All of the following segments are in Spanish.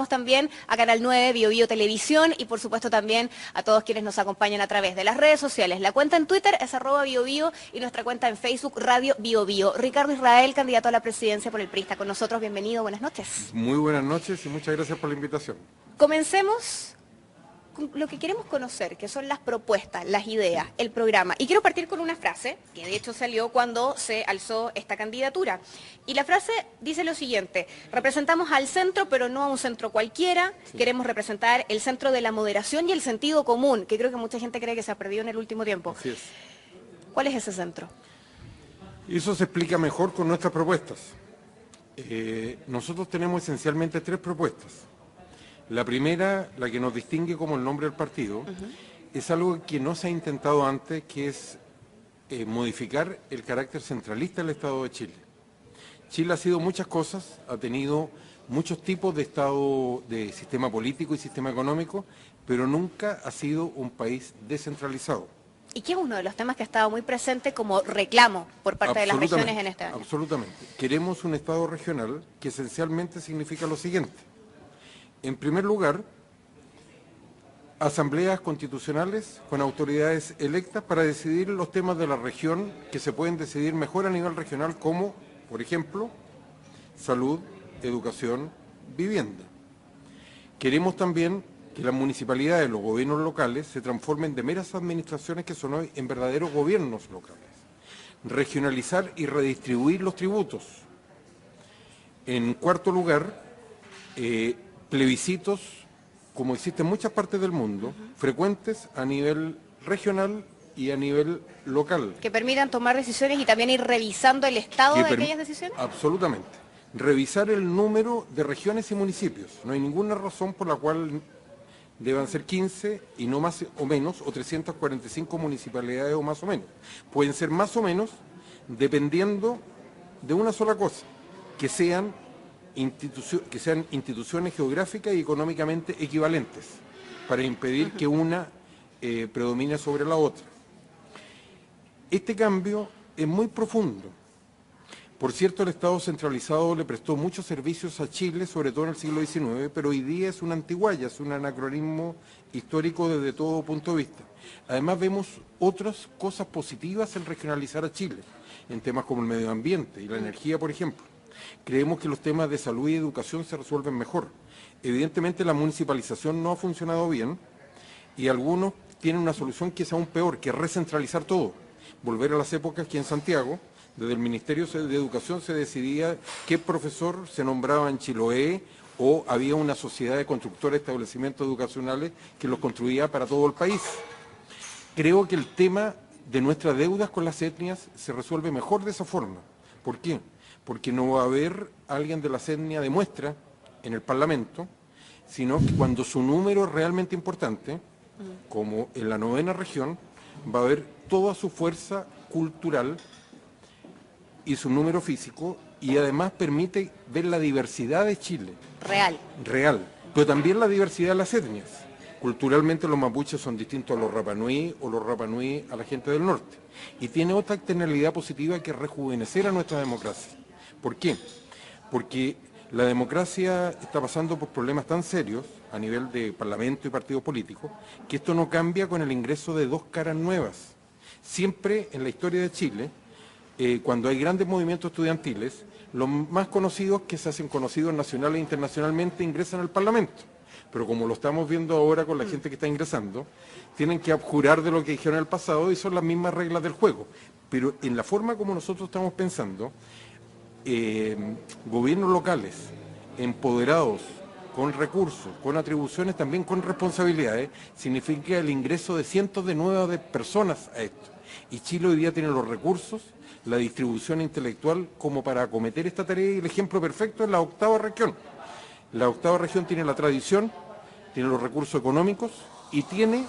También a Canal 9, BioBio Televisión y por supuesto también a todos quienes nos acompañan a través de las redes sociales. La cuenta en Twitter es @BioBio y nuestra cuenta en Facebook Radio BioBio. Ricardo Israel, candidato a la presidencia por el PRI, está con nosotros. Bienvenido, buenas noches. Muy buenas noches y muchas gracias por la invitación. Comencemos con lo que queremos conocer, que son las propuestas, las ideas, el programa. Y quiero partir con una frase que de hecho salió cuando se alzó esta candidatura. Y la frase dice lo siguiente: representamos al centro, pero no a un centro cualquiera. Sí. Queremos representar el centro de la moderación y el sentido común, que creo que mucha gente cree que se ha perdido en el último tiempo. Así es. ¿Cuál es ese centro? Eso se explica mejor con nuestras propuestas. Nosotros tenemos esencialmente 3 propuestas. La primera, la que nos distingue como el nombre del partido, es algo que no se ha intentado antes, que es modificar el carácter centralista del Estado de Chile. Chile ha sido muchas cosas, ha tenido muchos tipos de Estado, de sistema político y sistema económico, pero nunca ha sido un país descentralizado. Y que es uno de los temas que ha estado muy presente como reclamo por parte de las regiones en este año. Absolutamente. Queremos un Estado regional que esencialmente significa lo siguiente. En primer lugar, asambleas constitucionales con autoridades electas para decidir los temas de la región que se pueden decidir mejor a nivel regional, como, por ejemplo, salud, educación, vivienda. Queremos también que las municipalidades, los gobiernos locales, se transformen de meras administraciones que son hoy en verdaderos gobiernos locales. Regionalizar y redistribuir los tributos. En cuarto lugar, plebiscitos, como existen en muchas partes del mundo, frecuentes a nivel regional y a nivel local. Que permitan tomar decisiones y también ir revisando el estado de aquellas decisiones. Absolutamente. Revisar el número de regiones y municipios. No hay ninguna razón por la cual deban ser 15 y no más o menos, o 345 municipalidades o más o menos. Pueden ser más o menos, dependiendo de una sola cosa, que sean instituciones geográficas y económicamente equivalentes, para impedir que una predomine sobre la otra. Este cambio es muy profundo. Por cierto, el Estado centralizado le prestó muchos servicios a Chile, sobre todo en el siglo XIX, pero hoy día es una antigualla, es un anacronismo histórico desde todo punto de vista. Además vemos otras cosas positivas en regionalizar a Chile, en temas como el medio ambiente y la energía, por ejemplo. Creemos que los temas de salud y educación se resuelven mejor. Evidentemente la municipalización no ha funcionado bien y algunos tienen una solución que es aún peor, que es recentralizar todo. Volver a las épocas que en Santiago, desde el Ministerio de Educación se decidía qué profesor se nombraba en Chiloé, o había una sociedad de constructores de establecimientos educacionales que los construía para todo el país. Creo que el tema de nuestras deudas con las etnias se resuelve mejor de esa forma. ¿Por qué? Porque no va a haber alguien de la etnia de muestra en el Parlamento, sino que cuando su número es realmente importante, como en la 9ª región, va a haber toda su fuerza cultural y su número físico, y además permite ver la diversidad de Chile. Real, pero también la diversidad de las etnias. Culturalmente los mapuches son distintos a los Rapanui o los Rapanui a la gente del norte. Y tiene otra externalidad positiva, que es rejuvenecer a nuestra democracia. ¿Por qué? Porque la democracia está pasando por problemas tan serios a nivel de parlamento y partidos políticos, que esto no cambia con el ingreso de 2 caras nuevas. Siempre en la historia de Chile, cuando hay grandes movimientos estudiantiles, los más conocidos, que se hacen conocidos nacional e internacionalmente, ingresan al Parlamento. Pero como lo estamos viendo ahora con la gente que está ingresando, tienen que abjurar de lo que dijeron en el pasado, y son las mismas reglas del juego. Pero en la forma como nosotros estamos pensando, gobiernos locales empoderados, con recursos, con atribuciones, también con responsabilidades, significa el ingreso de cientos de nuevas personas a esto. Y Chile hoy día tiene los recursos, la distribución intelectual como para acometer esta tarea, y el ejemplo perfecto es la 8ª región. La 8ª región tiene la tradición, tiene los recursos económicos y tiene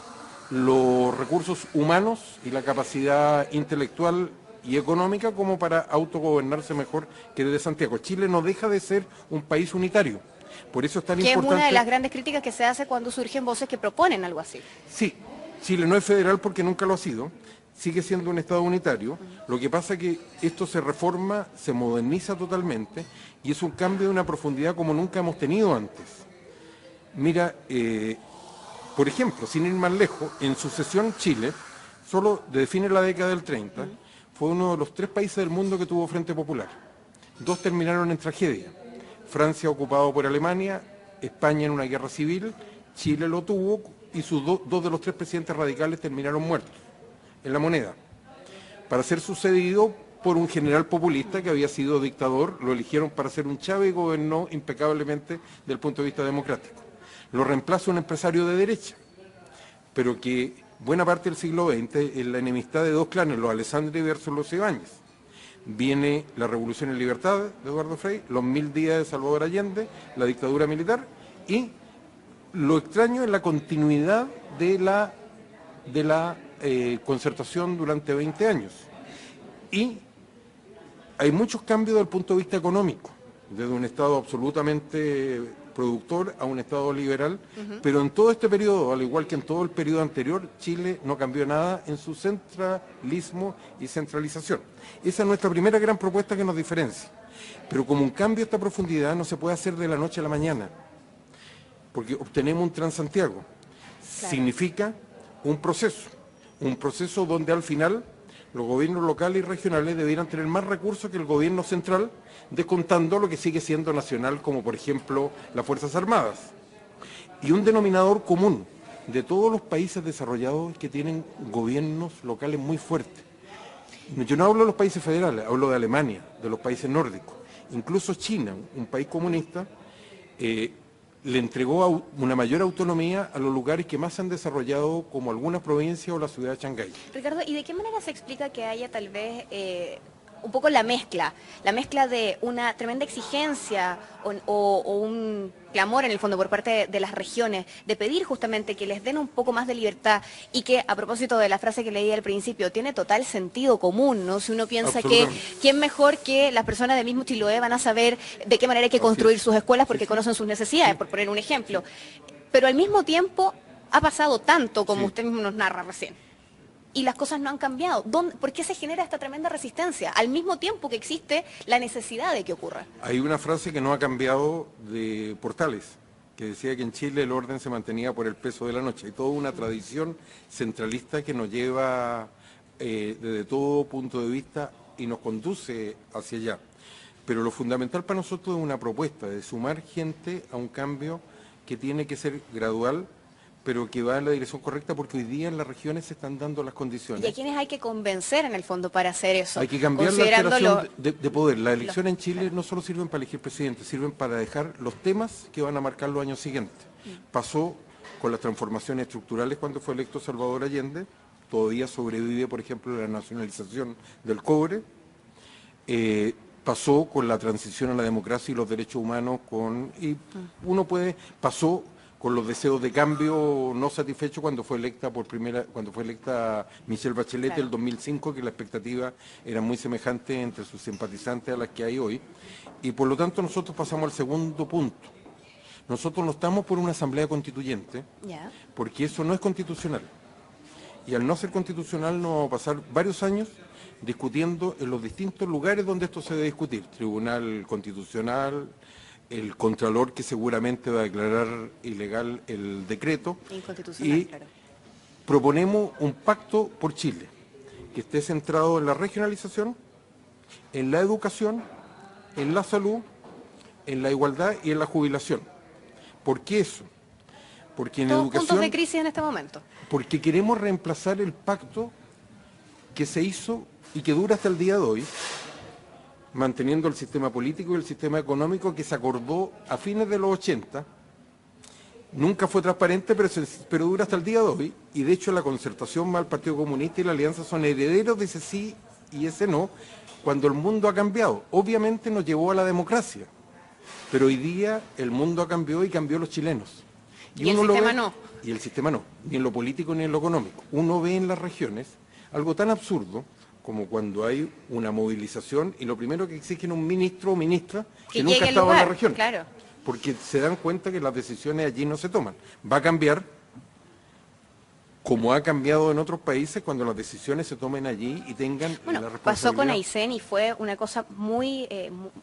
los recursos humanos y la capacidad intelectual y económica como para autogobernarse mejor que desde Santiago. Chile no deja de ser un país unitario. Por eso es tan importante... Que es una de las grandes críticas que se hace cuando surgen voces que proponen algo así. Sí, Chile no es federal porque nunca lo ha sido, sigue siendo un Estado unitario. Lo que pasa es que esto se reforma, se moderniza totalmente, y es un cambio de una profundidad como nunca hemos tenido antes. Mira, por ejemplo, sin ir más lejos, en sucesión Chile, solo define la década del 30, fue uno de los 3 países del mundo que tuvo Frente Popular. 2 terminaron en tragedia. Francia ocupado por Alemania, España en una guerra civil, Chile lo tuvo y sus 2 de los 3 presidentes radicales terminaron muertos en la moneda. Para ser sucedido por un general populista que había sido dictador, lo eligieron para ser un Chávez y gobernó impecablemente desde el punto de vista democrático. Lo reemplaza un empresario de derecha, pero que buena parte del siglo XX es la enemistad de 2 clanes, los Alessandri versus los Ibáñez. Viene la Revolución en Libertad de Eduardo Frei, los 1000 días de Salvador Allende, la dictadura militar, y lo extraño es la continuidad de la concertación durante 20 años. Y hay muchos cambios desde el punto de vista económico, desde un Estado absolutamente productor a un Estado liberal, pero en todo este periodo, al igual que en todo el periodo anterior, Chile no cambió nada en su centralismo y centralización. Esa es nuestra primera gran propuesta que nos diferencia. Pero como un cambio a esta profundidad no se puede hacer de la noche a la mañana, porque obtenemos un Transantiago. Claro. Significa un proceso donde al final los gobiernos locales y regionales debieran tener más recursos que el gobierno central, descontando lo que sigue siendo nacional, como por ejemplo las Fuerzas Armadas. Y un denominador común de todos los países desarrollados que tienen gobiernos locales muy fuertes. Yo no hablo de los países federales, hablo de Alemania, de los países nórdicos. Incluso China, un país comunista, le entregó una mayor autonomía a los lugares que más se han desarrollado, como algunas provincias o la ciudad de Shanghái. Ricardo, ¿y de qué manera se explica que haya tal vez un poco la mezcla de una tremenda exigencia o un clamor en el fondo por parte de las regiones de pedir justamente que les den un poco más de libertad y que, a propósito de la frase que leí al principio, tiene total sentido común, ¿no? Si uno piensa que quién mejor que las personas del mismo Chiloé van a saber de qué manera hay que construir sus escuelas porque conocen sus necesidades, por poner un ejemplo. Pero al mismo tiempo ha pasado tanto, como usted mismo nos narra recién, y las cosas no han cambiado. ¿Por qué se genera esta tremenda resistencia? Al mismo tiempo que existe la necesidad de que ocurra. Hay una frase que no ha cambiado de Portales, que decía que en Chile el orden se mantenía por el peso de la noche. Hay toda una tradición centralista que nos lleva desde todo punto de vista y nos conduce hacia allá. Pero lo fundamental para nosotros es una propuesta de sumar gente a un cambio que tiene que ser gradual, pero que va en la dirección correcta, porque hoy día en las regiones se están dando las condiciones. ¿Y a quiénes hay que convencer en el fondo para hacer eso? Hay que cambiar la alteración de poder. Las elecciones en Chile no solo sirven para elegir presidente, sirven para dejar los temas que van a marcar los años siguientes. Pasó con las transformaciones estructurales cuando fue electo Salvador Allende, todavía sobrevive, por ejemplo, la nacionalización del cobre, pasó con la transición a la democracia y los derechos humanos, pasó con los deseos de cambio no satisfechos cuando fue electa Michelle Bachelet en el 2005, que la expectativa era muy semejante entre sus simpatizantes a las que hay hoy, y por lo tanto nosotros pasamos al segundo punto. Nosotros no estamos por una asamblea constituyente, porque eso no es constitucional, y al no ser constitucional nos vamos a pasar varios años discutiendo en los distintos lugares donde esto se debe discutir, Tribunal Constitucional, el Contralor, que seguramente va a declarar ilegal el decreto, inconstitucional, y proponemos un pacto por Chile, que esté centrado en la regionalización, en la educación, en la salud, en la igualdad y en la jubilación. ¿Por qué eso? Porque en educación, puntos de crisis en este momento. Porque queremos reemplazar el pacto que se hizo y que dura hasta el día de hoy, manteniendo el sistema político y el sistema económico que se acordó a fines de los 80, nunca fue transparente, pero dura hasta el día de hoy, y de hecho la concertación más el Partido Comunista y la Alianza son herederos de ese sí y ese no, cuando el mundo ha cambiado. Obviamente nos llevó a la democracia, pero hoy día el mundo ha cambiado y cambió los chilenos. Y el sistema no. Y el sistema no, ni en lo político ni en lo económico. Uno ve en las regiones algo tan absurdo como cuando hay una movilización y lo primero que exigen un ministro o ministra que nunca ha estado en la región. Claro. Porque se dan cuenta que las decisiones allí no se toman. Va a cambiar, como ha cambiado en otros países, cuando las decisiones se tomen allí y tengan la responsabilidad. Pasó con Aysén y fue una cosa muy,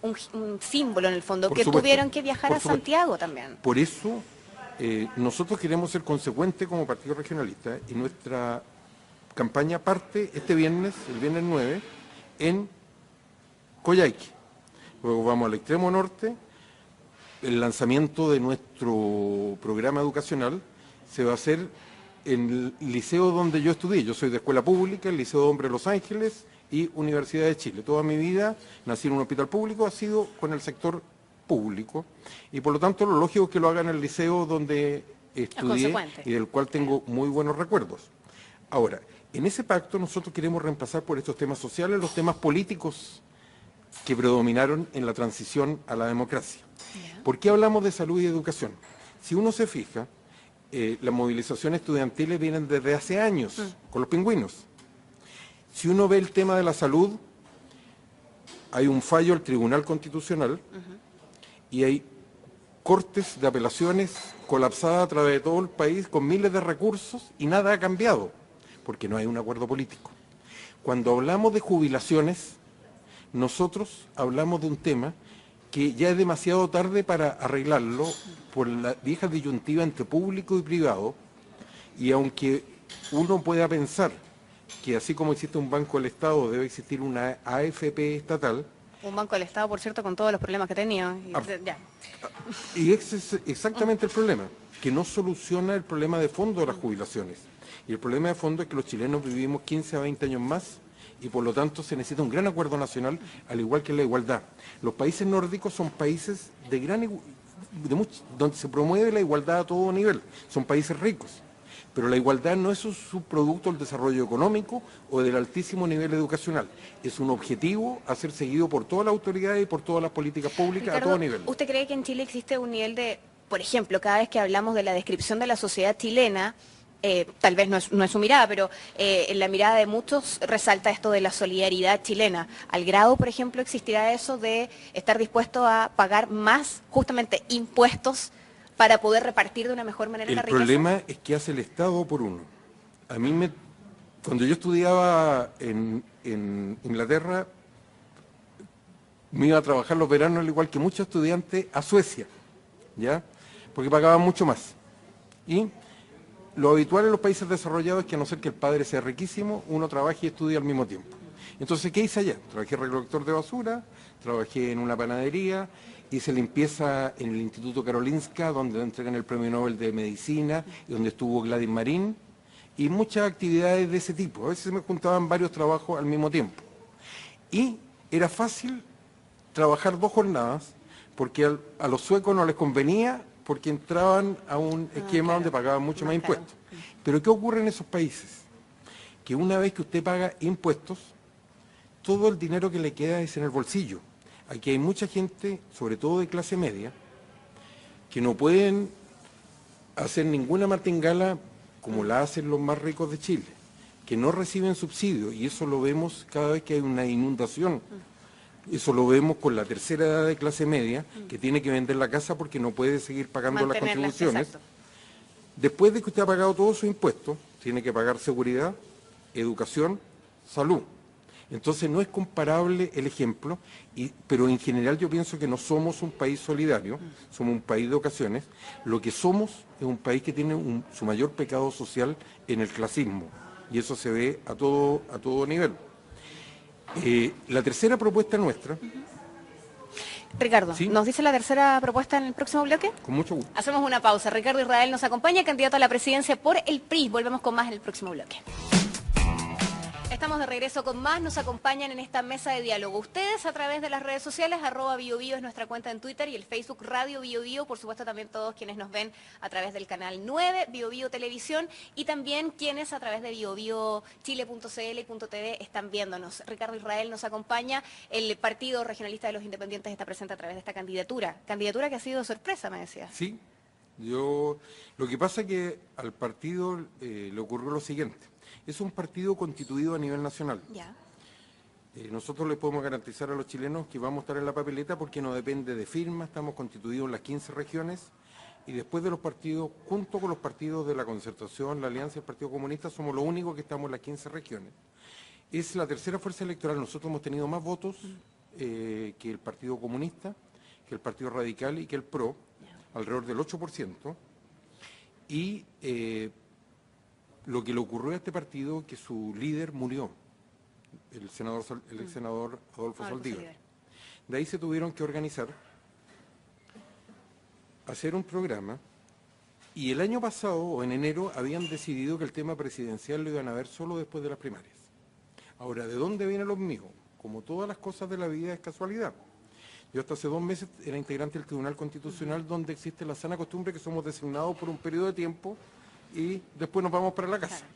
un símbolo en el fondo, Por que supuesto, tuvieron que viajar a Santiago también. Por eso nosotros queremos ser consecuentes como partido regionalista y nuestra campaña parte este viernes, el viernes 9, en Coyhaique. Luego vamos al extremo norte. El lanzamiento de nuestro programa educacional se va a hacer en el liceo donde yo estudié. Yo soy de escuela pública, el Liceo de Hombres de Los Ángeles y Universidad de Chile. Toda mi vida, nací en un hospital público, ha sido con el sector público y por lo tanto lo lógico es que lo haga en el liceo donde estudié y del cual tengo muy buenos recuerdos. Ahora, en ese pacto nosotros queremos reemplazar por estos temas sociales los temas políticos que predominaron en la transición a la democracia. ¿Por qué hablamos de salud y educación? Si uno se fija, las movilizaciones estudiantiles vienen desde hace años, con los pingüinos. Si uno ve el tema de la salud, hay un fallo del Tribunal Constitucional y hay cortes de apelaciones colapsadas a través de todo el país con miles de recursos y nada ha cambiado, porque no hay un acuerdo político. Cuando hablamos de jubilaciones, nosotros hablamos de un tema que ya es demasiado tarde para arreglarlo por la vieja disyuntiva entre público y privado, y aunque uno pueda pensar que así como existe un Banco del Estado, debe existir una AFP estatal. Un Banco del Estado, por cierto, con todos los problemas que tenía. Y ese es exactamente el problema, que no soluciona el problema de fondo de las jubilaciones. Y el problema de fondo es que los chilenos vivimos 15 a 20 años más y por lo tanto se necesita un gran acuerdo nacional, al igual que la igualdad. Los países nórdicos son países donde se promueve la igualdad a todo nivel, son países ricos. Pero la igualdad no es un subproducto del desarrollo económico o del altísimo nivel educacional. Es un objetivo a ser seguido por todas las autoridades y por todas las políticas públicas, Ricardo, a todo nivel. ¿Usted cree que en Chile existe un nivel de, por ejemplo, cada vez que hablamos de la descripción de la sociedad chilena, tal vez no es su mirada, pero en la mirada de muchos resalta esto de la solidaridad chilena? ¿Al grado, por ejemplo, existirá eso de estar dispuesto a pagar más, justamente, impuestos para poder repartir de una mejor manera la riqueza? El problema es que hace el Estado por uno. Cuando yo estudiaba en Inglaterra, me iba a trabajar los veranos, al igual que muchos estudiantes, a Suecia, ¿ya? Porque pagaban mucho más. Y lo habitual en los países desarrollados es que a no ser que el padre sea riquísimo, uno trabaje y estudie al mismo tiempo. Entonces, ¿qué hice allá? Trabajé recolector de basura, trabajé en una panadería, hice limpieza en el Instituto Karolinska, donde entregan el Premio Nobel de Medicina, y donde estuvo Gladys Marín, y muchas actividades de ese tipo. A veces me juntaban varios trabajos al mismo tiempo. Y era fácil trabajar 2 jornadas, porque a los suecos no les convenía, porque entraban a un esquema donde pagaban mucho más impuestos. Pero ¿qué ocurre en esos países? Que una vez que usted paga impuestos, todo el dinero que le queda es en el bolsillo. Aquí hay mucha gente, sobre todo de clase media, que no pueden hacer ninguna martingala como la hacen los más ricos de Chile, que no reciben subsidio, y eso lo vemos cada vez que hay una inundación. Eso lo vemos con la tercera edad de clase media, que tiene que vender la casa porque no puede seguir pagando las contribuciones. Exacto. Después de que usted ha pagado todos sus impuestos, tiene que pagar seguridad, educación, salud. Entonces no es comparable el ejemplo, pero en general yo pienso que no somos un país solidario, somos un país de ocasiones. Lo que somos es un país que tiene su mayor pecado social en el clasismo, y eso se ve a todo nivel. La tercera propuesta nuestra... Ricardo, ¿sí? ¿Nos dice la tercera propuesta en el próximo bloque? Con mucho gusto. Hacemos una pausa. Ricardo Israel nos acompaña, candidato a la presidencia por el PRI. Volvemos con más en el próximo bloque. Estamos de regreso con más, nos acompañan en esta mesa de diálogo. Ustedes a través de las redes sociales, @BioBio es nuestra cuenta en Twitter y el Facebook Radio BioBio, por supuesto también todos quienes nos ven a través del canal 9, BioBio Televisión, y también quienes a través de biobiochile.cl y .tv están viéndonos. Ricardo Israel nos acompaña, el Partido Regionalista de los Independientes está presente a través de esta candidatura que ha sido sorpresa, me decía. Sí, lo que pasa es que al partido le ocurrió lo siguiente. Es un partido constituido a nivel nacional. Ya. Nosotros les podemos garantizar a los chilenos que vamos a estar en la papeleta porque no depende de firmas, estamos constituidos en las 15 regiones y después de los partidos, junto con los partidos de la Concertación, la Alianza y el Partido Comunista, somos los únicos que estamos en las 15 regiones. Es la tercera fuerza electoral, nosotros hemos tenido más votos que el Partido Comunista, que el Partido Radical y que el PRO, alrededor del 8%. Y lo que le ocurrió a este partido, que su líder murió, el ex senador Adolfo Saldívar. De ahí se tuvieron que organizar, hacer un programa, y el año pasado, o en enero, habían decidido que el tema presidencial lo iban a ver solo después de las primarias. Ahora, ¿de dónde vienen los míos? Como todas las cosas de la vida es casualidad. Yo hasta hace 2 meses era integrante del Tribunal Constitucional, donde existe la sana costumbre que somos designados por un periodo de tiempo y después nos vamos para la casa. Claro.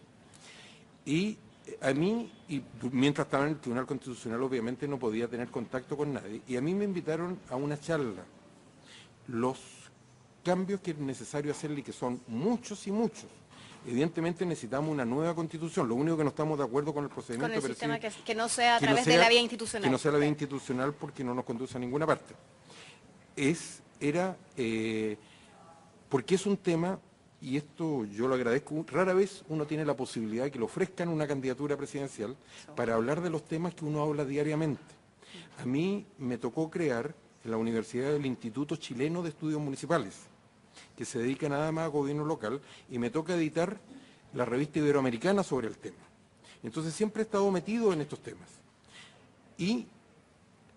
Y a mí, y mientras estaba en el Tribunal Constitucional, obviamente no podía tener contacto con nadie, y a mí me invitaron a una charla. Los cambios que es necesario hacerle, y que son muchos y muchos. Evidentemente necesitamos una nueva Constitución. Lo único que no estamos de acuerdo con el procedimiento... Con el sistema que no sea a través de la vía institucional. Que no sea la vía institucional, porque no nos conduce a ninguna parte. Porque es un tema, y esto yo lo agradezco, rara vez uno tiene la posibilidad de que le ofrezcan una candidatura presidencial para hablar de los temas que uno habla diariamente. A mí me tocó crear en la Universidad del Instituto Chileno de Estudios Municipales, que se dedica nada más a gobierno local, y me toca editar la revista iberoamericana sobre el tema. Entonces siempre he estado metido en estos temas. Y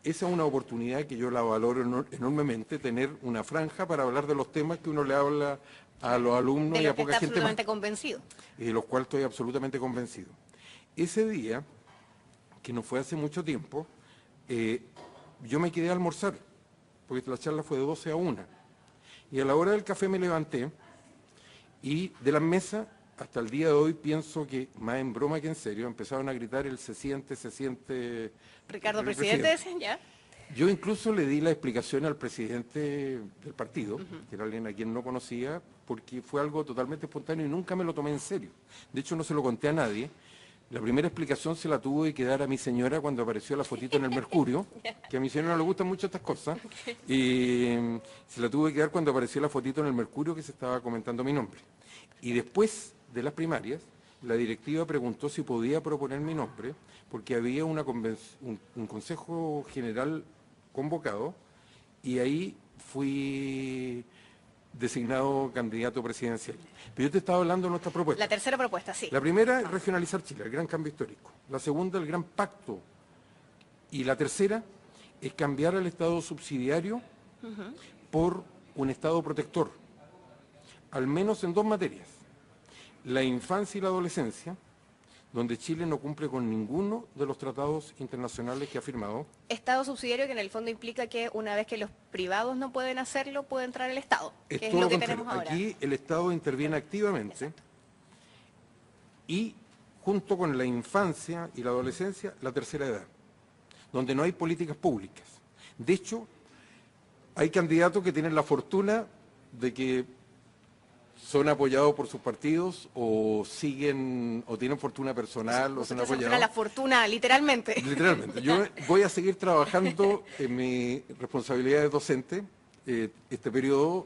esa es una oportunidad que yo la valoro enormemente, tener una franja para hablar de los temas que uno le habla a los alumnos y a poca gente más. Absolutamente convencido. Y de los cuales estoy absolutamente convencido. Ese día, que no fue hace mucho tiempo, yo me quedé a almorzar, porque la charla fue de 12 a 1. Y a la hora del café me levanté, y de las mesas, hasta el día de hoy, pienso que, más en broma que en serio, empezaron a gritar el se siente... Ricardo, presidente, decían ya. Yo incluso le di la explicación al presidente del partido, que era alguien a quien no conocía, porque fue algo totalmente espontáneo y nunca me lo tomé en serio. De hecho, no se lo conté a nadie. La primera explicación se la tuve que dar a mi señora cuando apareció la fotito en el Mercurio, que a mi señora no le gustan mucho estas cosas, y se la tuve que dar cuando apareció la fotito en el Mercurio que se estaba comentando mi nombre. Y después de las primarias, la directiva preguntó si podía proponer mi nombre, porque había un consejo general convocado, y ahí fui designado candidato presidencial. Pero yo te estaba hablando de nuestra propuesta. La tercera propuesta, sí. La primera es regionalizar Chile, el gran cambio histórico. La segunda, el gran pacto. Y la tercera es cambiar al Estado subsidiario por un Estado protector, al menos en 2 materias. La infancia y la adolescencia, donde Chile no cumple con ninguno de los tratados internacionales que ha firmado. Estado subsidiario, que en el fondo implica que una vez que los privados no pueden hacerlo, puede entrar el Estado, que es lo que tenemos ahora. Aquí el Estado interviene activamente. Exacto. Y junto con la infancia y la adolescencia, la tercera edad, donde no hay políticas públicas. De hecho, hay candidatos que tienen la fortuna de que son apoyados por sus partidos, o siguen, o tienen fortuna personal, o son apoyados. La fortuna, literalmente. Literalmente. Yo voy a seguir trabajando en mi responsabilidad de docente este periodo,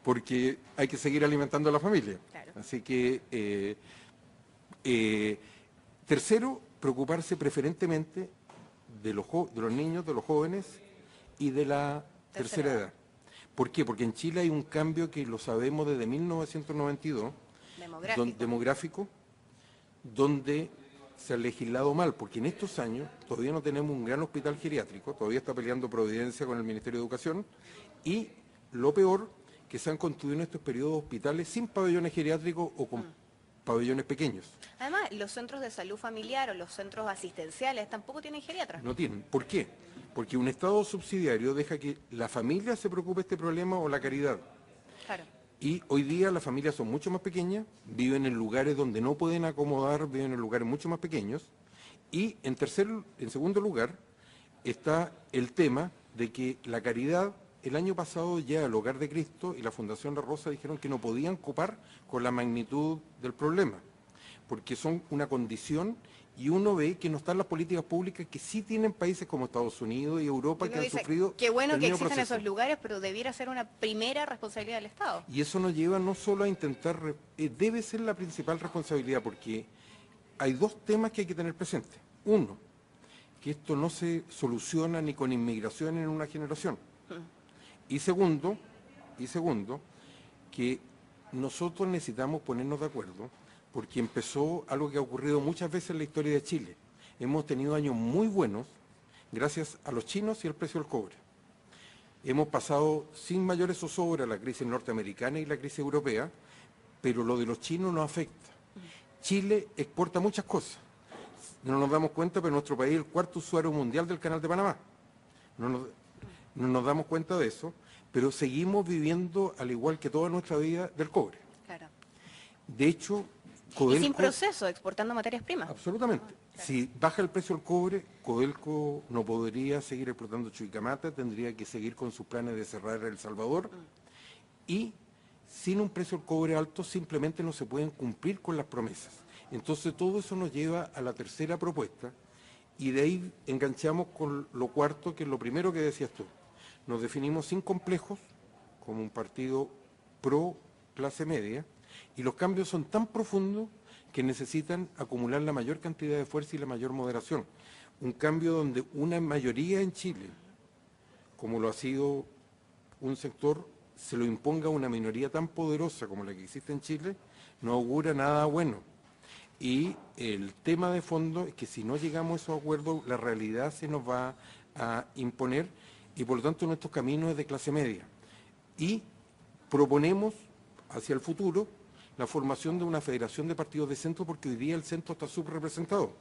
porque hay que seguir alimentando a la familia. Claro. Así que, tercero, preocuparse preferentemente de los niños, de los jóvenes y de la tercera edad. ¿Por qué? Porque en Chile hay un cambio que lo sabemos desde 1992, demográfico, donde se ha legislado mal, porque en estos años todavía no tenemos un gran hospital geriátrico, todavía está peleando Providencia con el Ministerio de Educación, y lo peor, que se han construido en estos periodos hospitales sin pabellones geriátricos o con pabellones pequeños. Además, los centros de salud familiar o los centros asistenciales tampoco tienen geriatras. No tienen. ¿Por qué? Porque un Estado subsidiario deja que la familia se preocupe de este problema, o la caridad. Claro. Y hoy día las familias son mucho más pequeñas, viven en lugares donde no pueden acomodar, viven en lugares mucho más pequeños. Y en segundo lugar, está el tema de que la caridad, el año pasado ya el Hogar de Cristo y la Fundación La Rosa dijeron que no podían copar con la magnitud del problema, porque son una condición, y uno ve que no están las políticas públicas que sí tienen países como Estados Unidos y Europa, que han sufrido. Qué bueno que existen esos lugares, pero debiera ser una primera responsabilidad del Estado. Y eso nos lleva no solo a intentar, debe ser la principal responsabilidad, porque hay 2 temas que hay que tener presentes. Uno, que esto no se soluciona ni con inmigración en una generación. Y segundo, que nosotros necesitamos ponernos de acuerdo porque empezó algo que ha ocurrido muchas veces en la historia de Chile. Hemos tenido años muy buenos gracias a los chinos y el precio del cobre. Hemos pasado sin mayores zozobra la crisis norteamericana y la crisis europea, pero lo de los chinos nos afecta. Chile exporta muchas cosas. No nos damos cuenta, pero nuestro país es el cuarto usuario mundial del Canal de Panamá. No nos damos cuenta de eso, pero seguimos viviendo, al igual que toda nuestra vida, del cobre. Claro. De hecho, Codelco, y sin proceso, exportando materias primas. Absolutamente. Claro. Si baja el precio del cobre, Codelco no podría seguir exportando Chuquicamata, tendría que seguir con sus planes de cerrar El Salvador. Y sin un precio del cobre alto, simplemente no se pueden cumplir con las promesas. Entonces, todo eso nos lleva a la tercera propuesta, y de ahí enganchamos con lo cuarto, que es lo primero que decías tú. Nos definimos sin complejos, como un partido pro clase media, y los cambios son tan profundos que necesitan acumular la mayor cantidad de fuerza y la mayor moderación. Un cambio donde una mayoría en Chile, como lo ha sido un sector, se lo imponga a una minoría tan poderosa como la que existe en Chile, no augura nada bueno. Y el tema de fondo es que si no llegamos a esos acuerdos, la realidad se nos va a imponer, y por lo tanto nuestro camino es de clase media. Y proponemos hacia el futuro la formación de una federación de partidos de centro, porque hoy día el centro está subrepresentado,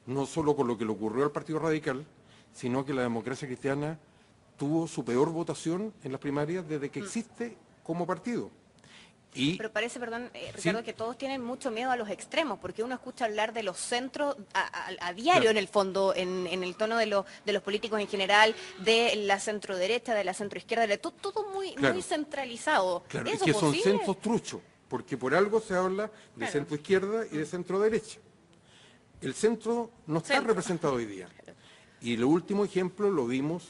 no solo con lo que le ocurrió al Partido Radical, sino que la democracia cristiana tuvo su peor votación en las primarias desde que existe como partido. Pero parece, perdón, Ricardo, ¿sí?, que todos tienen mucho miedo a los extremos, porque uno escucha hablar de los centros a diario, claro, en el fondo, en el tono de los políticos en general, de la centro derecha, de la centro izquierda, de todo muy, claro, muy centralizado. Claro, ¿es que posible? Son centros truchos, porque por algo se habla de, claro, centro izquierda y de centro derecha. El centro no está representado hoy día. Claro. Y el último ejemplo lo vimos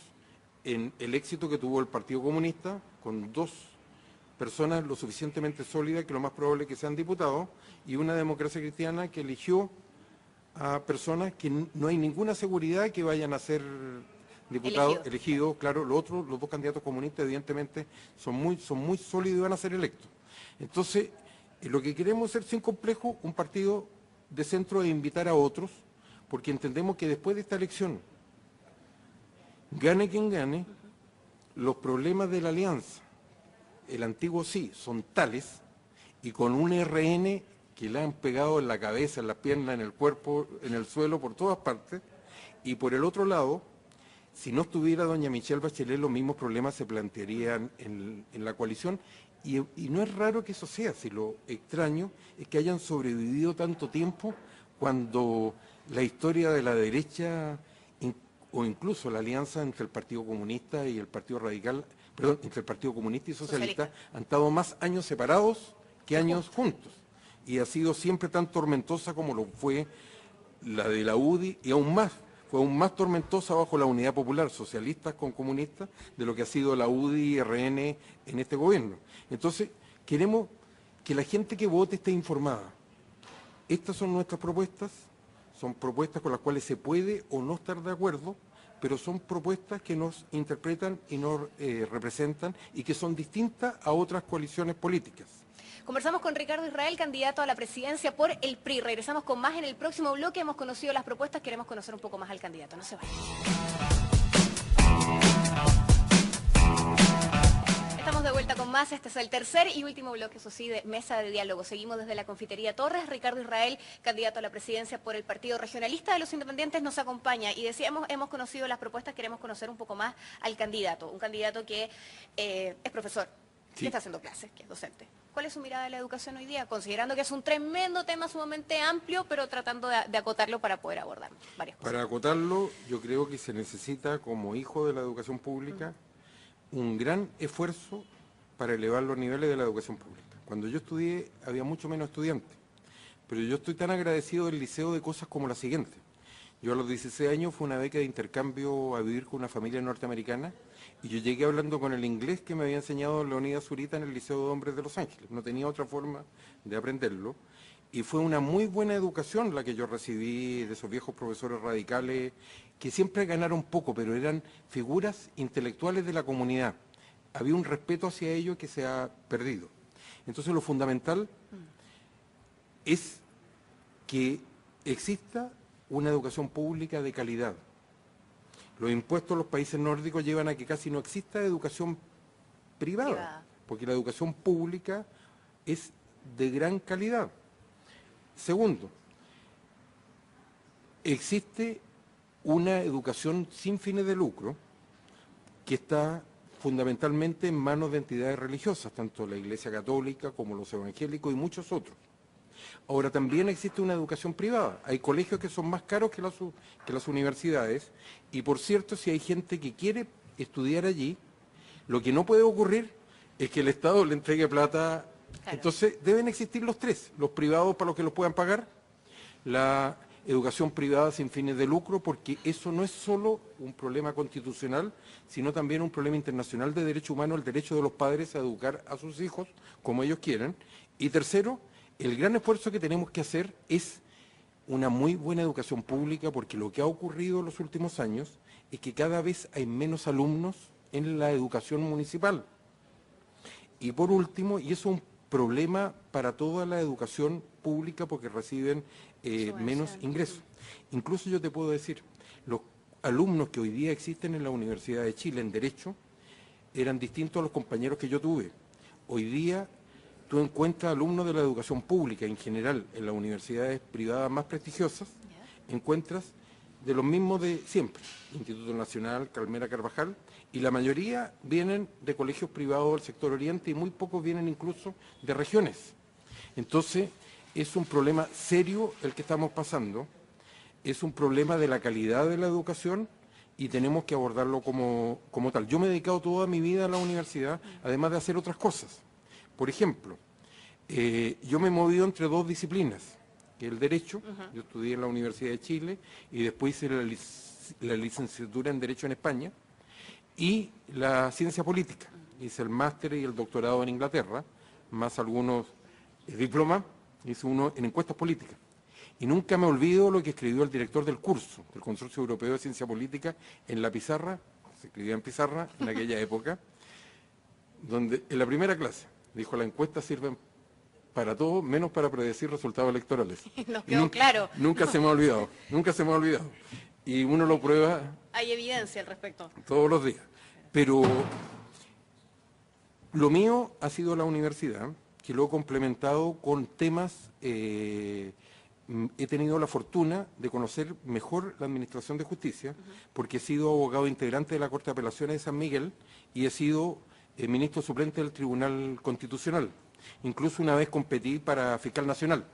en el éxito que tuvo el Partido Comunista, con dos personas lo suficientemente sólidas que lo más probable es que sean diputados, y una democracia cristiana que eligió a personas que no hay ninguna seguridad que vayan a ser diputados elegidos. Claro, los dos candidatos comunistas evidentemente son muy sólidos y van a ser electos. Entonces, lo que queremos es, sin complejo, un partido de centro e invitar a otros, porque entendemos que después de esta elección, gane quien gane, los problemas de la alianza, el antiguo sí, son tales, y con un RN que le han pegado en la cabeza, en las piernas, en el cuerpo, en el suelo, por todas partes, y por el otro lado, si no estuviera doña Michelle Bachelet, los mismos problemas se plantearían en la coalición, y no es raro que eso sea, si lo extraño es que hayan sobrevivido tanto tiempo cuando la historia de la derecha, o incluso la alianza entre el Partido Comunista y el Partido Radical, perdón, entre el Partido Comunista y Socialista, han estado más años separados que años juntos. Y ha sido siempre tan tormentosa como lo fue la de la UDI, y aún más, fue aún más tormentosa bajo la Unidad Popular, socialistas con comunistas, de lo que ha sido la UDI y RN en este gobierno. Entonces, queremos que la gente que vote esté informada. Estas son nuestras propuestas, son propuestas con las cuales se puede o no estar de acuerdo, pero son propuestas que nos interpretan y nos representan, y que son distintas a otras coaliciones políticas. Conversamos con Ricardo Israel, candidato a la presidencia por el PRI. Regresamos con más en el próximo bloque. Hemos conocido las propuestas, queremos conocer un poco más al candidato. No se vayan. Estamos de vuelta con más. Este es el tercer y último bloque, eso sí, de Mesa de Diálogo. Seguimos desde la Confitería Torres. Ricardo Israel, candidato a la presidencia por el Partido Regionalista de los Independientes, nos acompaña. Y decíamos, hemos conocido las propuestas, queremos conocer un poco más al candidato. Un candidato que es profesor, sí, que está haciendo clases, que es docente. ¿Cuál es su mirada de la educación hoy día? Considerando que es un tremendo tema sumamente amplio, pero tratando de acotarlo para poder abordar varias cosas. Para acotarlo, yo creo que se necesita, como hijo de la educación pública, un gran esfuerzo para elevar los niveles de la educación pública. Cuando yo estudié había mucho menos estudiantes, pero yo estoy tan agradecido del liceo de cosas como la siguiente. Yo a los 16 años fui a una beca de intercambio a vivir con una familia norteamericana, y yo llegué hablando con el inglés que me había enseñado Leonidas Zurita en el Liceo de Hombres de Los Ángeles. No tenía otra forma de aprenderlo, y fue una muy buena educación la que yo recibí de esos viejos profesores radicales que siempre ganaron poco, pero eran figuras intelectuales de la comunidad. Había un respeto hacia ellos que se ha perdido. Entonces lo fundamental es que exista una educación pública de calidad. Los impuestos en los países nórdicos llevan a que casi no exista educación privada, porque la educación pública es de gran calidad. Segundo, existe una educación sin fines de lucro que está fundamentalmente en manos de entidades religiosas, tanto la Iglesia Católica como los evangélicos y muchos otros. Ahora, también existe una educación privada. Hay colegios que son más caros que las universidades y, por cierto, si hay gente que quiere estudiar allí, lo que no puede ocurrir es que el Estado le entregue plata. Claro. Entonces, deben existir los tres, los privados para los que los puedan pagar, la educación privada sin fines de lucro, porque eso no es solo un problema constitucional, sino también un problema internacional de derecho humano, el derecho de los padres a educar a sus hijos como ellos quieran. Y tercero, el gran esfuerzo que tenemos que hacer es una muy buena educación pública, porque lo que ha ocurrido en los últimos años es que cada vez hay menos alumnos en la educación municipal. Y por último, y eso es un problema para toda la educación pública porque reciben menos ingresos. Incluso yo te puedo decir, los alumnos que hoy día existen en la Universidad de Chile en Derecho eran distintos a los compañeros que yo tuve. Hoy día tú encuentras alumnos de la educación pública en general en las universidades privadas más prestigiosas, encuentras de los mismos de siempre, Instituto Nacional, Calmera Carvajal, y la mayoría vienen de colegios privados del sector oriente y muy pocos vienen incluso de regiones. Entonces, es un problema serio el que estamos pasando, es un problema de la calidad de la educación y tenemos que abordarlo como tal. Yo me he dedicado toda mi vida a la universidad, además de hacer otras cosas. Por ejemplo, yo me he movido entre dos disciplinas, que es el Derecho. Yo estudié en la Universidad de Chile y después hice la licenciatura en Derecho en España, y la Ciencia Política. Hice el máster y el doctorado en Inglaterra, más algunos diplomas, hice uno en encuestas políticas. Y nunca me olvido lo que escribió el director del curso, del Consorcio Europeo de Ciencia Política, en la pizarra, se escribía en pizarra en aquella época, donde en la primera clase dijo: las encuestas sirven para todo, menos para predecir resultados electorales. Nos quedó claro. Nunca se me ha olvidado, nunca se me ha olvidado. Y uno lo prueba. Hay evidencia al respecto. Todos los días. Pero lo mío ha sido la universidad, que lo he complementado con temas. He tenido la fortuna de conocer mejor la Administración de Justicia, porque he sido abogado integrante de la Corte de Apelaciones de San Miguel y he sido ministro suplente del Tribunal Constitucional. Incluso una vez competí para fiscal nacional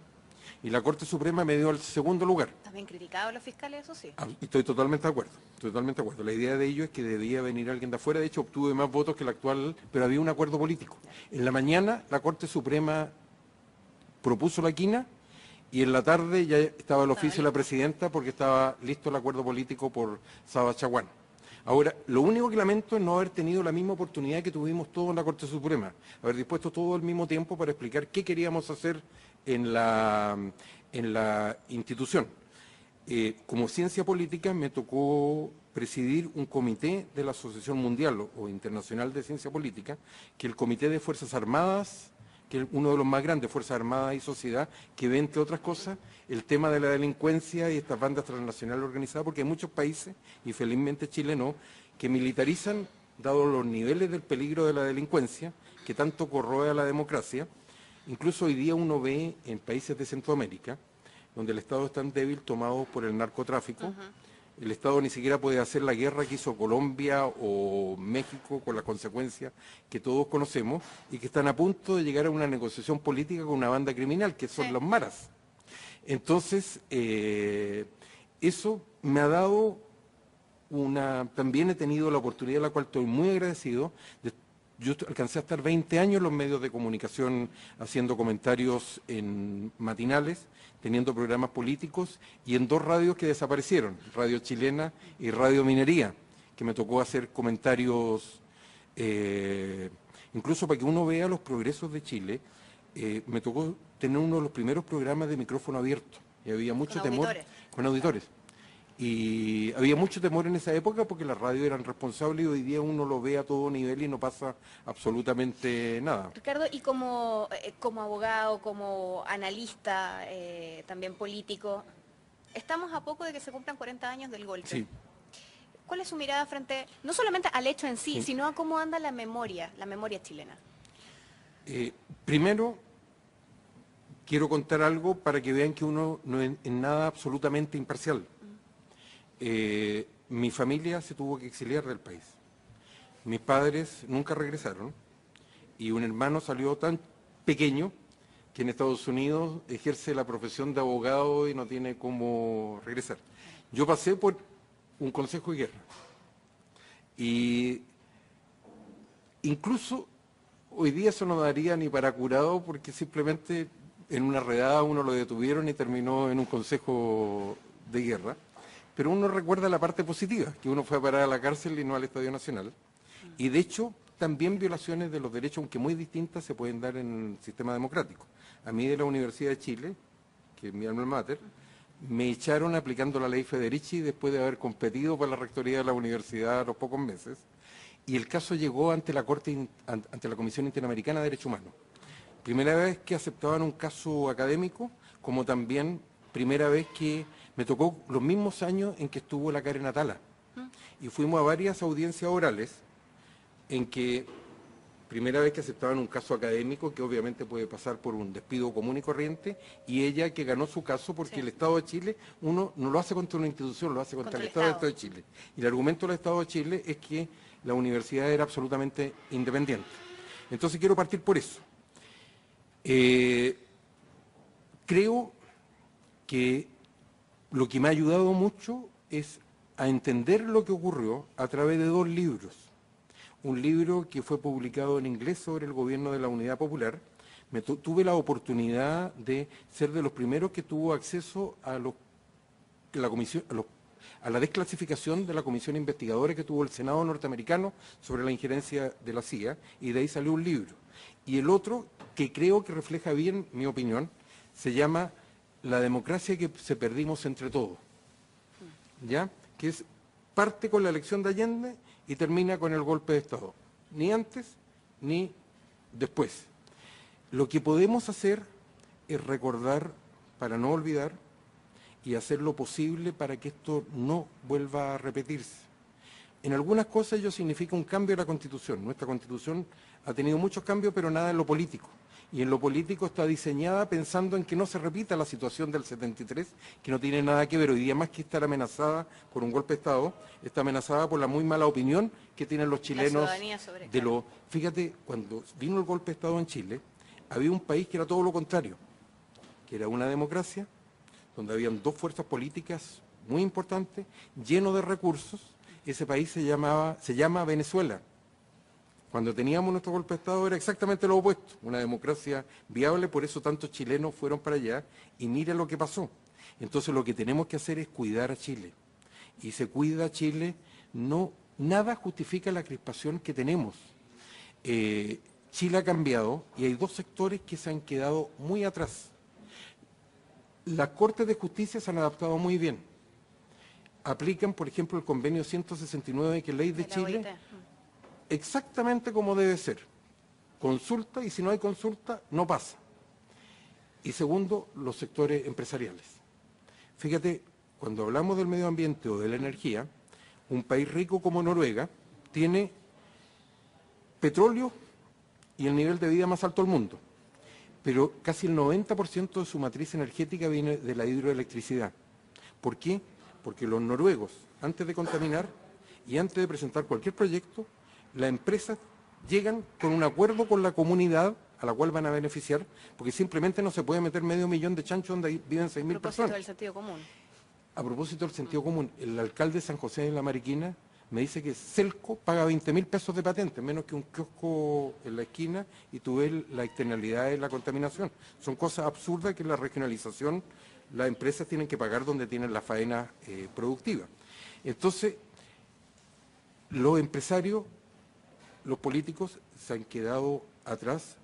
y la Corte Suprema me dio el segundo lugar. ¿También criticados los fiscales, eso sí? Estoy totalmente de acuerdo, totalmente de acuerdo. La idea de ello es que debía venir alguien de afuera. De hecho, obtuve más votos que el actual, pero había un acuerdo político. En la mañana la Corte Suprema propuso la quina y en la tarde ya estaba el oficio de la presidenta porque estaba listo el acuerdo político por Saba Chaguán. Ahora, lo único que lamento es no haber tenido la misma oportunidad que tuvimos todos en la Corte Suprema, haber dispuesto todo al mismo tiempo para explicar qué queríamos hacer en la institución. Como ciencia política me tocó presidir un comité de la Asociación Mundial o Internacional de Ciencia Política, que es el Comité de Fuerzas Armadas, que es uno de los más grandes, Fuerzas Armadas y Sociedad, que ve, entre otras cosas, el tema de la delincuencia y estas bandas transnacionales organizadas, porque hay muchos países, y felizmente Chile no, que militarizan, dado los niveles del peligro de la delincuencia, que tanto corroe a la democracia. Incluso hoy día uno ve en países de Centroamérica, donde el Estado es tan débil, tomado por el narcotráfico. El Estado ni siquiera puede hacer la guerra que hizo Colombia o México, con las consecuencias que todos conocemos, y que están a punto de llegar a una negociación política con una banda criminal, que son los maras. Entonces, eso me ha dado también he tenido la oportunidad, de la cual estoy muy agradecido. Yo alcancé a estar 20 años en los medios de comunicación haciendo comentarios en matinales, teniendo programas políticos y en dos radios que desaparecieron, Radio Chilena y Radio Minería, que me tocó hacer comentarios, incluso para que uno vea los progresos de Chile. Me tocó tener uno de los primeros programas de micrófono abierto y había mucho temor con auditores. Y había mucho temor en esa época porque las radios eran responsables y hoy día uno lo ve a todo nivel y no pasa absolutamente nada. Ricardo, y como abogado, como analista, también político, estamos a poco de que se cumplan 40 años del golpe. Sí, ¿Cuál es su mirada frente, no solamente al hecho en sí, sí. sino a cómo anda la memoria chilena? Primero, quiero contar algo para que vean que uno no es en nada absolutamente imparcial. Mi familia se tuvo que exiliar del país. Mis padres nunca regresaron y un hermano salió tan pequeño que en Estados Unidos ejerce la profesión de abogado y no tiene cómo regresar. Yo pasé por un consejo de guerra y incluso hoy día eso no daría ni para curado porque simplemente en una redada uno lo detuvieron y terminó en un consejo de guerra. Pero uno recuerda la parte positiva, que uno fue a parar a la cárcel y no al Estadio Nacional. Y de hecho, también violaciones de los derechos, aunque muy distintas, se pueden dar en el sistema democrático. A mí de la Universidad de Chile, que es mi alma mater, me echaron aplicando la ley Federici después de haber competido para la rectoría de la universidad a los pocos meses. Y el caso llegó ante la ante la Comisión Interamericana de Derechos Humanos. Primera vez que aceptaban un caso académico, como también primera vez que me tocó los mismos años en que estuvo la Karen Atala. Y fuimos a varias audiencias orales en que primera vez que aceptaban un caso académico que obviamente puede pasar por un despido común y corriente, y ella que ganó su caso porque Sí. el Estado de Chile, uno no lo hace contra una institución, lo hace contra el Estado de Chile. Y el argumento del Estado de Chile es que la universidad era absolutamente independiente. Entonces quiero partir por eso. Creo que lo que me ha ayudado mucho es a entender lo que ocurrió a través de dos libros. Un libro que fue publicado en inglés sobre el gobierno de la Unidad Popular. Tuve la oportunidad de ser de los primeros que tuvo acceso a la desclasificación de la comisión investigadora que tuvo el Senado norteamericano sobre la injerencia de la CIA, y de ahí salió un libro. Y el otro, que creo que refleja bien mi opinión, se llama La democracia que se perdimos entre todos, ¿ya? Que parte con la elección de Allende y termina con el golpe de Estado, ni antes ni después. Lo que podemos hacer es recordar para no olvidar y hacer lo posible para que esto no vuelva a repetirse. En algunas cosas ello significa un cambio de la Constitución. Nuestra Constitución ha tenido muchos cambios, pero nada en lo político. Y en lo político está diseñada pensando en que no se repita la situación del 73, que no tiene nada que ver. Hoy día, más que estar amenazada por un golpe de Estado, está amenazada por la muy mala opinión que tienen los chilenos. La ciudadanía sobre, claro. Fíjate, cuando vino el golpe de Estado en Chile, había un país que era todo lo contrario, que era una democracia, donde habían dos fuerzas políticas muy importantes, lleno de recursos. Ese país se llama Venezuela. Cuando teníamos nuestro golpe de Estado era exactamente lo opuesto, una democracia viable, por eso tantos chilenos fueron para allá, y mira lo que pasó. Entonces lo que tenemos que hacer es cuidar a Chile. Y se cuida a Chile, nada justifica la crispación que tenemos. Chile ha cambiado y hay dos sectores que se han quedado muy atrás. Las Cortes de Justicia se han adaptado muy bien. Aplican, por ejemplo, el convenio 169, que es ley de Chile, exactamente como debe ser. Consulta, y si no hay consulta, no pasa. Y segundo, los sectores empresariales. Fíjate, cuando hablamos del medio ambiente o de la energía, un país rico como Noruega tiene petróleo y el nivel de vida más alto del mundo, pero casi el 90% de su matriz energética viene de la hidroelectricidad. ¿Por qué? Porque los noruegos, antes de contaminar y antes de presentar cualquier proyecto, las empresas llegan con un acuerdo con la comunidad a la cual van a beneficiar, porque simplemente no se puede meter 500.000 de chanchos donde viven 6.000 personas. A propósito del sentido común. A propósito del sentido común, el alcalde de San José de la Mariquina me dice que Celco paga 20.000 pesos de patente, menos que un kiosco en la esquina, y tú ves la externalidad de la contaminación. Son cosas absurdas que en la regionalización las empresas tienen que pagar donde tienen la faena productiva. Entonces, los empresarios, los políticos se han quedado atrás,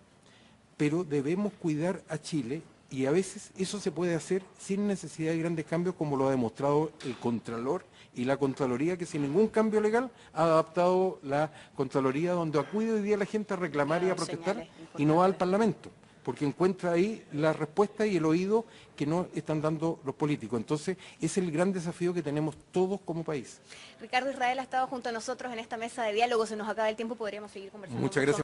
pero debemos cuidar a Chile Y a veces eso se puede hacer sin necesidad de grandes cambios, como lo ha demostrado el Contralor y la Contraloría, que sin ningún cambio legal ha adaptado la Contraloría, donde acude hoy día la gente a reclamar y a protestar y no va al Parlamento, porque encuentra ahí la respuesta y el oído que no están dando los políticos. Entonces, es el gran desafío que tenemos todos como país. Ricardo Israel ha estado junto a nosotros en esta mesa de diálogo, se nos acaba el tiempo, podríamos seguir conversando. Muchas gracias.